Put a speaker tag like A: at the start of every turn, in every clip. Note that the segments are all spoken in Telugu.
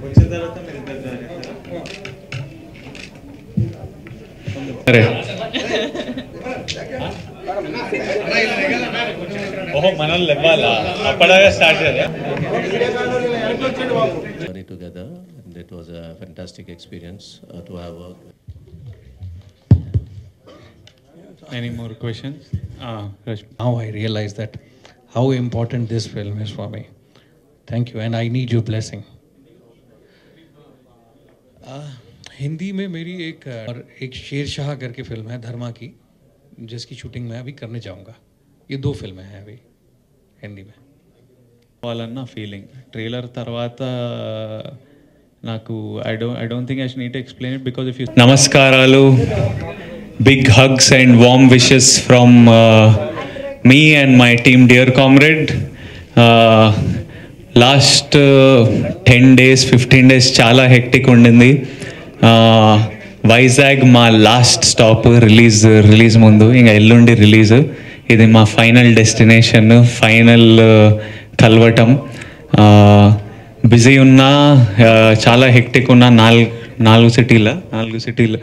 A: వచ్చిన తర్వాత మీరు ఇద్దరు జాయిన్ ఓహో మనల్ని ఇవ్వాలా అప్పటిదాకా స్టార్ట్ కదా
B: together and it was a fantastic experience to have worked.
A: Any more questions?
C: Now I realize that how important this film is for me. Thank you and I need your blessing. Hindi में मेरी एक शेरशाह करके फिल्म है धर्मा की, जिसकी शूटिंग मैं अभी करने जाऊंगा. ये 2 फिल्में हैं अभी हिंदी में.
A: వాళ్ళన్న ఫీలింగ్ ట్రైలర్ తర్వాత నాకు I don't think I should need to explain it because if you నమస్కారాలు, big hugs and warm wishes from me and my team dear comrade. Last 10 days 15 days చాలా హెక్టిక్ ఉండింది. వైజాగ్ మా లాస్ట్ స్టాప్ రిలీజ్ ముందు, ఇంకా ఎల్లుండి రిలీజ్. ఇది మా ఫైనల్ డెస్టినేషన్, ఫైనల్ కలవటం. బిజీ ఉన్నా, చాలా హెక్టిక్ ఉన్నా. 4 సిటీలు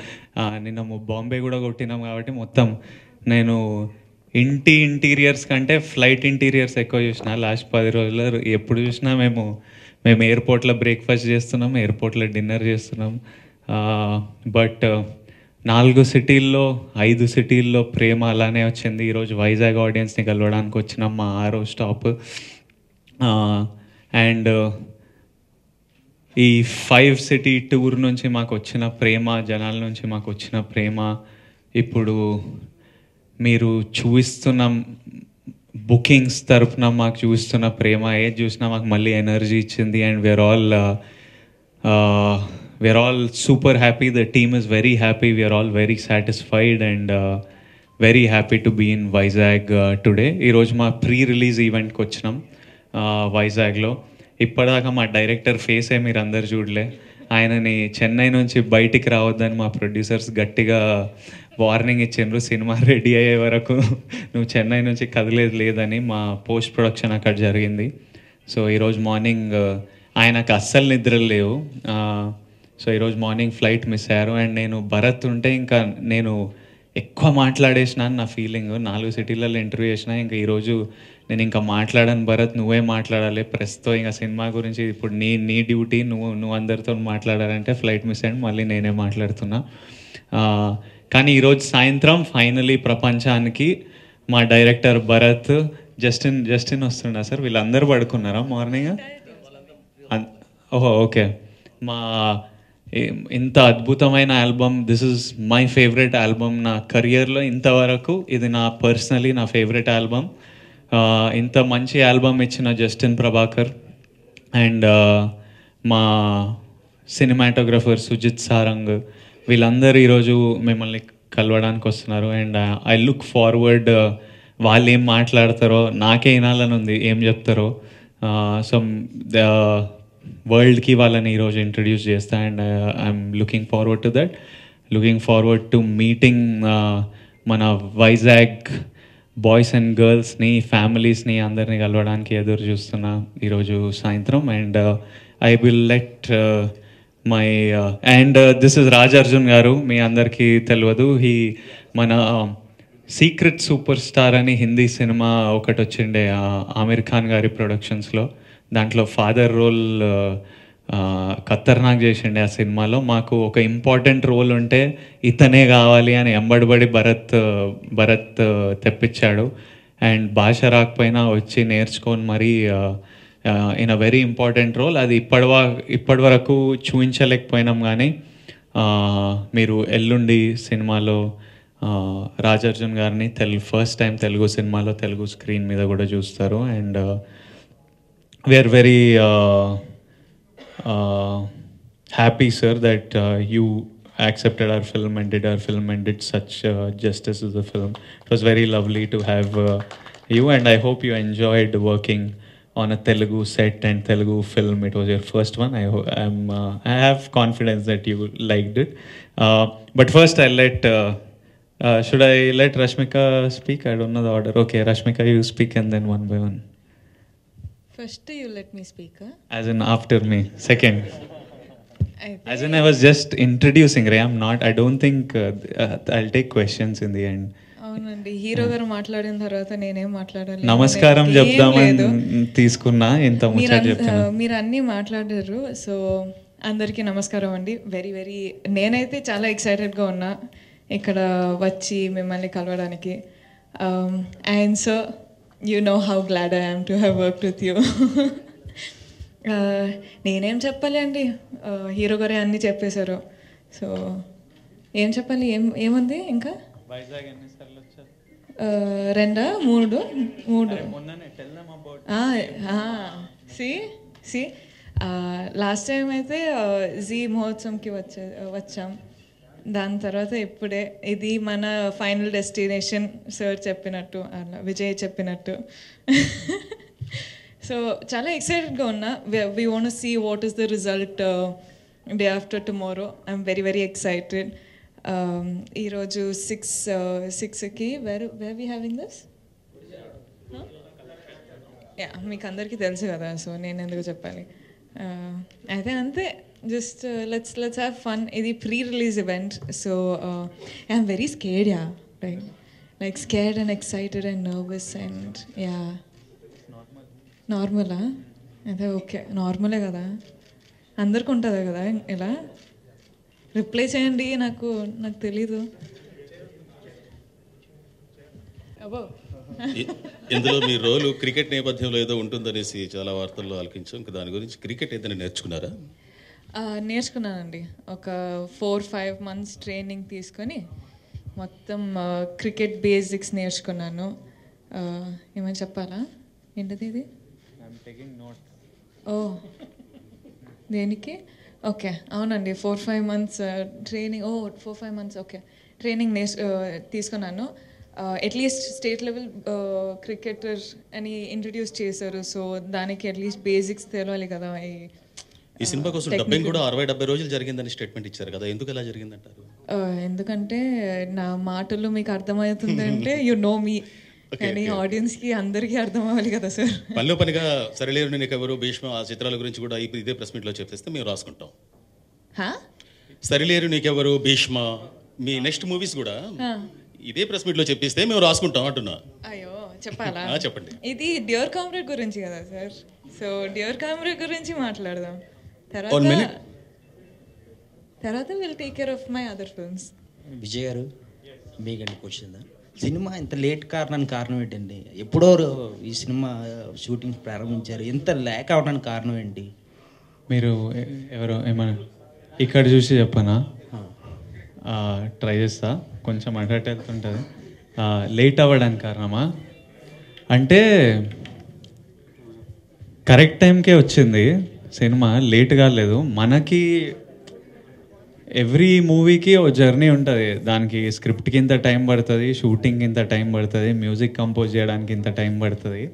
A: నిన్న బాంబే కూడా కొట్టినాం కాబట్టి మొత్తం నేను ఇంటీరియర్స్ కంటే ఫ్లైట్ ఇంటీరియర్స్ ఎక్కువ చూసిన లాస్ట్ 10 రోజులు. ఎప్పుడు చూసినా మేము ఎయిర్పోర్ట్లో బ్రేక్ఫాస్ట్ చేస్తున్నాం, ఎయిర్పోర్ట్లో డిన్నర్ చేస్తున్నాం. బట్ 4 సిటీల్లో 5 సిటీల్లో ప్రేమ అలానే వచ్చింది. ఈరోజు వైజాగ్ ఆడియన్స్ని కలవడానికి వచ్చినాం, మా 6వ స్టాప్. అండ్ ఈ 5 city టూర్ నుంచి మాకు వచ్చిన ప్రేమ, జనాల నుంచి మాకు వచ్చిన ప్రేమ, ఇప్పుడు మీరు చూపిస్తున్న బుకింగ్స్ తరఫున మాకు చూపిస్తున్న ప్రేమ, ఏది చూసినా మాకు మళ్ళీ ఎనర్జీ ఇచ్చింది. And we're all super happy. The team is very happy. We are all very satisfied and very happy to be in Vizag today. ఈ రోజు మా ప్రీ-రిలీజ్ ఈవెంట్కి వచ్చినాం వైజాగ్లో. ఇప్పటిదాకా మా డైరెక్టర్ ఫేసే మీరు అందరు చూడలే. ఆయనని చెన్నై నుంచి బయటికి రావద్దని మా ప్రొడ్యూసర్స్ గట్టిగా వార్నింగ్ ఇచ్చిండ్రు. సినిమా రెడీ అయ్యే వరకు నువ్వు చెన్నై నుంచి కదిలేదు లేదని. మా పోస్ట్ ప్రొడక్షన్ అక్కడ జరిగింది. సో ఈరోజు మార్నింగ్ ఆయనకు అస్సలు నిద్రలు లేవు. సో ఈరోజు మార్నింగ్ ఫ్లైట్ మిస్ అయ్యారు. అండ్ నేను భరత్ ఉంటే ఇంకా నేను ఎక్కువ మాట్లాడేసిన నా ఫీలింగ్. 4 సిటీలలో ఇంటర్వ్యూ చేసిన. ఇంకా ఈరోజు నేను ఇంకా మాట్లాడాను, భరత్ నువ్వే మాట్లాడాలి ప్రెస్తో, ఇంకా సినిమా గురించి ఇప్పుడు నీ డ్యూటీ, నువ్వు అందరితో మాట్లాడాలంటే ఫ్లైట్ మిస్ అయ్యి మళ్ళీ నేనే మాట్లాడుతున్నా. కానీ ఈరోజు సాయంత్రం ఫైనలీ ప్రపంచానికి మా డైరెక్టర్ భరత్, జస్టిన్ వస్తున్నా. సార్ వీళ్ళందరూ పడుకున్నారా మార్నింగ్? ఓహో ఓకే. మా ఇంత అద్భుతమైన album, this is my favourite album నా కెరియర్లో ఇంతవరకు. ఇది పర్సనలీ నా ఫేవరెట్ ఆల్బమ్. ఇంత మంచి ఆల్బమ్ ఇచ్చిన జస్టిన్ ప్రభాకర్ అండ్ మా సినిమాటోగ్రఫర్ సుజిత్ సారంగ్, వీళ్ళందరూ ఈరోజు మిమ్మల్ని కలవడానికి వస్తున్నారు. And I look forward. వాళ్ళు ఏం మాట్లాడతారో నాకే వినాలని ఉంది, ఏం చెప్తారో. సో వరల్డ్కి వాళ్ళని ఈరోజు ఇంట్రడ్యూస్ చేస్తా. And I'm looking forward to that. Looking forward to meeting మన వైజాగ్ బాయ్స్ అండ్ గర్ల్స్ని, ఫ్యామిలీస్ని అందరినీ కలవడానికి ఎదురు చూస్తున్నా ఈరోజు సాయంత్రం. And I will let my and this is Raj Arjun గారు. మీ అందరికీ తెలియదు, మన సీక్రెట్ సూపర్ స్టార్ అని హిందీ సినిమా ఒకటి వచ్చిండే ఆమిర్ ఖాన్ గారి ప్రొడక్షన్స్లో. దాంట్లో ఫాదర్ రోల్ ఖతర్నాక్ చేసిండే. ఆ సినిమాలో మాకు ఒక ఇంపార్టెంట్ రోల్ ఉంటే ఇతనే కావాలి అని ఎంబడిబడి భరత్ తెప్పించాడు. అండ్ భాష రాకపోయినా వచ్చి నేర్చుకొని మరీ in a very important role. అది ఇప్పటి వరకు చూపించలేకపోయినాం. కానీ మీరు ఎల్లుండి సినిమాలో రాజ్ అర్జున్ గారిని ఫస్ట్ టైం తెలుగు సినిమాలో తెలుగు స్క్రీన్ మీద కూడా చూస్తారు. And we are very happy, sir, that you accepted our film and did our film and did such justice to the film. It was very lovely to have you, and I hope you enjoyed working on a Telugu set and Telugu film. It was your first one. I have confidence that you liked it. But first I'll should I let Rashmika speak? I don't know the order. Okay, Rashmika, you speak and then one by one.
D: First, you let me speak.
A: As in after me, second. As in I was just introducing, Ray. I don't think I'll take questions in the end.
D: అవునండి, హీరో గారు మాట్లాడిన తర్వాత నేనేం మాట్లాడాలి?
A: నమస్కారం చెప్దామని తీసుకున్నా, ఇంత ముచ్చట చెప్తున్నా.
D: మీరు అన్నీ మాట్లాడారు. సో అందరికీ నమస్కారం అండి. వెరీ నేనైతే చాలా ఎక్సైటెడ్గా ఉన్నా ఇక్కడ వచ్చి మిమ్మల్ని కలవడానికి. And so you know how glad I am to have worked with you. నేనేం చెప్పాలి అండి, హీరో గారే అన్నీ చెప్పేశారు. సో ఏం చెప్పాలి, ఏముంది ఇంకా?
A: వైజాగ్ ఎన్నిసార్లు వచ్చారు?
D: 2 3 సి లాస్ట్ టైం అయితే జీ మహోత్సవంకి వచ్చాం. దాని తర్వాత ఇప్పుడే ఇది మన ఫైనల్ డెస్టినేషన్ సార్ చెప్పినట్టు, అలా విజయ్ చెప్పినట్టు. సో చాలా ఎక్సైటెడ్గా ఉన్నా. We want to see what is the result day after tomorrow. I'm very excited. ఈరోజు 6కి where we having this? Yeah, మీకు అందరికీ తెలుసు కదా, సో నేను ఎందుకు చెప్పాలి. అయితే అంతే, జస్ట్ లెట్స్ హ్యావ్ ఫన్. ఇది pre release event. So I'm very scared. Yeah, like scared and excited and nervous and yeah. నార్మలా? అదే ఓకే, నార్మలే కదా, అందరికి ఉంటుందా కదా ఇలా? రిప్లై చేయండి, నాకు తెలీదు. అబ్బో,
E: ఇందులో మీ రోలు క్రికెట్ నేపథ్యంలో ఏదో ఉంటుందనేసి చాలా వార్తల్లో ఆలకించాం. ఇంకా దాని గురించి క్రికెట్ ఏదైనా నేర్చుకున్నారా?
D: నేర్చుకున్నానండి. ఒక 4-5 మంత్స్ ట్రైనింగ్ తీసుకొని మొత్తం క్రికెట్ బేసిక్స్ నేర్చుకున్నాను. ఏమైనా చెప్పాలా? ఏంటది ఇది? ఓ, దేనికి? ఓకే, అవునండి, 4-5 months training. 4-5 months okay, training తీసుకున్నాను. అట్లీస్ట్ స్టేట్ లెవెల్ క్రికెటర్ అని ఇంట్రడ్యూస్ చేశారు. సో దానికి అట్లీస్ట్ బేసిక్స్ తెలియాలి కదా.
E: ఈ సినిమా కోసం డబ్బింగ్ కూడా 60-70 రోజులు జరిగిందని స్టేట్మెంట్ ఇచ్చారు కదా, ఎందుకు ఎలా జరిగిందంటారు?
D: ఎందుకంటే నా మాటలు మీకు అర్థమవుతుంది అంటే యు నో మీ, కానీ ఆడియన్స్కి అందరికీ అర్థం అవ్వాలి కదా సార్.
E: పనిలో పనిగా సరిలేరు నీకెవరు, భీష్మ, ఆ చిత్రాల గురించి కూడా ఇదే ప్రెస్ మీట్లో చెప్పేస్తే మేము రాసుకుంటాం. సరిలేరు నీకెవరు, భీష్మ, మీ నెక్స్ట్ మూవీస్ కూడా ఇదే ప్రెస్ మీట్లో చెప్పిస్తే మేము రాసుకుంటాం అంటున్నా.
D: అయ్యో, చెప్పాలా?
E: చెప్పండి.
D: ఇది డియర్ కామ్రేడ్ గురించి కదా సార్. సో డియర్ కామ్రేడ్ గురించి మాట్లాడదాం. తర్వాత will take care of my other films.
F: Vijay గారు, మీకండి క్వశ్చన్, సినిమా ఇంత లేట్ కారణం ఏంటండి? ఎప్పుడో ఈ సినిమా షూటింగ్ ప్రారంభించారు, ఇంత లేక్ అవడానికి కారణం ఏంటి?
A: మీరు ఎవరో ఏమన్నా ఇక్కడ చూసి చెప్పనా? ట్రై చేస్తా, కొంచెం అటెట్ వెళ్తుంటుంది. లేట్ అవ్వడానికి కారణమా అంటే కరెక్ట్ టైంకే వచ్చింది సినిమా, లేట్ కాలేదు. మనకి ఎవ్రీ మూవీకి ఓ జర్నీ ఉంటుంది. దానికి స్క్రిప్ట్కి ఇంత టైం పడుతుంది, షూటింగ్కి ఇంత టైం పడుతుంది, మ్యూజిక్ కంపోజ్ చేయడానికి ఇంత టైం పడుతుంది.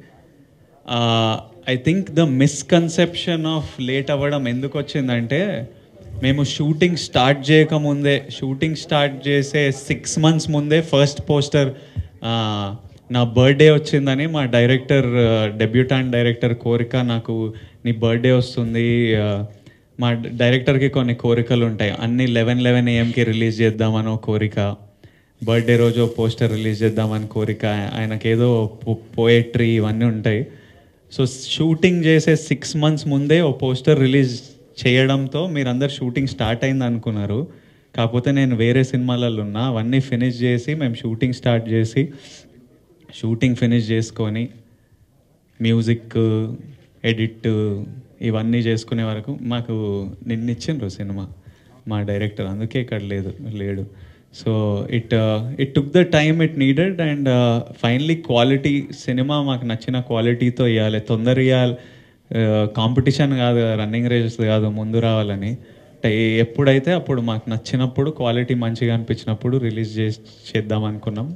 A: I think the misconception of late అవ్వడం ఎందుకు వచ్చిందంటే, మేము షూటింగ్ స్టార్ట్ చేసే 6 months ముందే ఫస్ట్ పోస్టర్ నా బర్త్డే వచ్చిందని మా డెబ్యూటాంట్ డైరెక్టర్ కోరిక, నాకు నీ బర్త్డే వస్తుంది, మా డైరెక్టర్కి కొన్ని కోరికలు ఉంటాయి, అన్ని 11 AM రిలీజ్ చేద్దామని కోరిక, బర్త్డే రోజు పోస్టర్ రిలీజ్ చేద్దామని కోరిక, ఆయనకేదో పోయట్రీ ఇవన్నీ ఉంటాయి. సో షూటింగ్ చేసే 6 months ముందే ఓ పోస్టర్ రిలీజ్ చేయడంతో మీరందరు షూటింగ్ స్టార్ట్ అయింది అనుకున్నారు. కాకపోతే నేను వేరే సినిమాలలో ఉన్నా, అవన్నీ ఫినిష్ చేసి మేము షూటింగ్ ఫినిష్ చేసుకొని మ్యూజిక్ ఎడిట్ ఇవన్నీ చేసుకునే వరకు మాకు నిన్నిచ్చిండ్రు సినిమా మా డైరెక్టర్, అందుకే ఇక్కడ లేడు. So it took the time it needed. And finally quality cinema మాకు నచ్చిన క్వాలిటీతో ఇవ్వాలి, తొందర ఇవ్వాలి, కాంపిటీషన్ కాదు, రన్నింగ్ రేసెస్ కాదు, ముందు రావాలని. ఎప్పుడైతే అప్పుడు మాకు నచ్చినప్పుడు, క్వాలిటీ మంచిగా అనిపించినప్పుడు రిలీజ్ చేద్దాం అనుకున్నాం.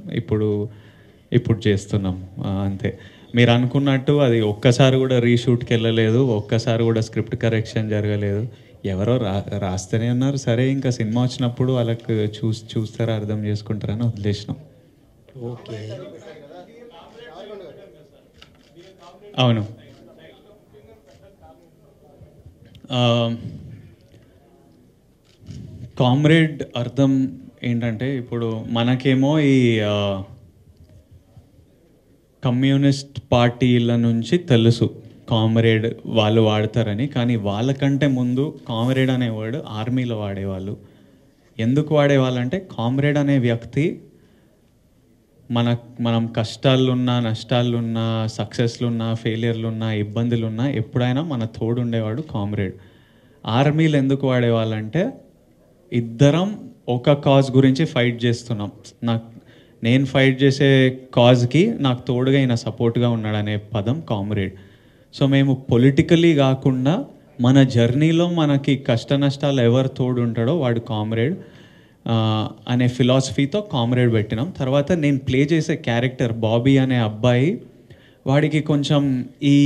A: ఇప్పుడు చేస్తున్నాం అంతే. మీరు అనుకున్నట్టు అది ఒక్కసారి కూడా రీషూట్కి వెళ్ళలేదు, ఒక్కసారి కూడా స్క్రిప్ట్ కరెక్షన్ జరగలేదు. ఎవరో రాస్తూనే ఉన్నారు, సరే ఇంకా సినిమా వచ్చినప్పుడు వాళ్ళకి చూస్తారా అర్థం చేసుకుంటారని వదిలేసినాం.
F: ఓకే,
A: అవును, కామ్రేడ్ అర్థం ఏంటంటే ఇప్పుడు మనకేమో ఈ కమ్యూనిస్ట్ పార్టీల నుంచి తెలుసు కామ్రేడ్ వాళ్ళు వాడతారని, కానీ వాళ్ళకంటే ముందు కామ్రేడ్ అనే వర్డ్ ఆర్మీలో వాడేవాళ్ళు. ఎందుకు వాడేవాళ్ళంటే కామ్రేడ్ అనే వ్యక్తి మనం కష్టాలున్నా నష్టాలున్నా సక్సెస్లున్నా ఫెయిలియర్లున్నా ఇబ్బందులున్నా ఎప్పుడైనా మన తోడు ఉండేవాడు కామ్రేడ్. ఆర్మీలు ఎందుకు వాడేవాళ్ళంటే ఇద్దరం ఒక కాజ్ గురించి ఫైట్ చేస్తున్నాం, నేను ఫైట్ చేసే కాజ్కి నాకు తోడుగా ఈయన సపోర్ట్గా ఉన్నాడనే పదం కామ్రేడ్. సో మేము పొలిటికలీ కాకుండా మన జర్నీలో మనకి కష్ట నష్టాలు ఎవరు తోడు ఉంటాడో వాడు కామ్రేడ్ అనే ఫిలాసఫీతో కామ్రేడ్ పెట్టినాం. తర్వాత నేను ప్లే చేసే క్యారెక్టర్ బాబీ అనే అబ్బాయి, వాడికి కొంచెం ఈ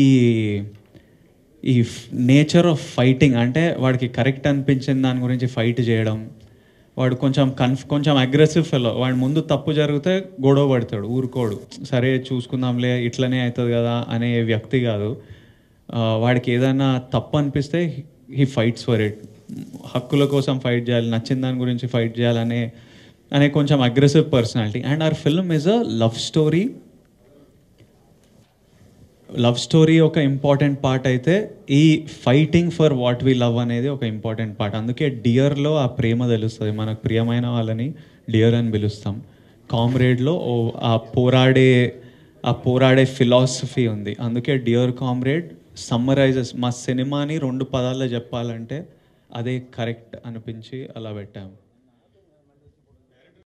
A: నేచర్ ఆఫ్ ఫైటింగ్ అంటే వాడికి కరెక్ట్ అనిపించిన దాని గురించి ఫైట్ చేయడం, వాడు కొంచెం అగ్రెసివ్ ఫెలో. వాడి ముందు తప్పు జరిగితే గొడవ పడతాడు, ఊరుకోడు, సరే చూసుకుందాంలే ఇట్లనే అవుతుంది కదా అనే వ్యక్తి కాదు. వాడికి ఏదైనా తప్పు అనిపిస్తే హీ ఫైట్స్ ఫర్ ఇట్, హక్కుల కోసం ఫైట్ చేయాలి, నచ్చిన దాని గురించి ఫైట్ చేయాలనే కొంచెం aggressive personality. And hour film is a love story ఒక ఇంపార్టెంట్ పార్ట్ అయితే ఈ fighting for what we love అనేది ఒక ఇంపార్టెంట్ పార్ట్. అందుకే డియర్లో ఆ ప్రేమ తెలుస్తుంది, మనకు ప్రియమైన వాళ్ళని డియర్ అని పిలుస్తాం. కామ్రేడ్లో ఆ పోరాడే ఫిలాసఫీ ఉంది, అందుకే డియర్ కామ్రేడ్ సమ్మరైజెస్ మా సినిమాని 2 పదాల్లో చెప్పాలంటే అదే కరెక్ట్ అనిపించి అలా పెట్టాము.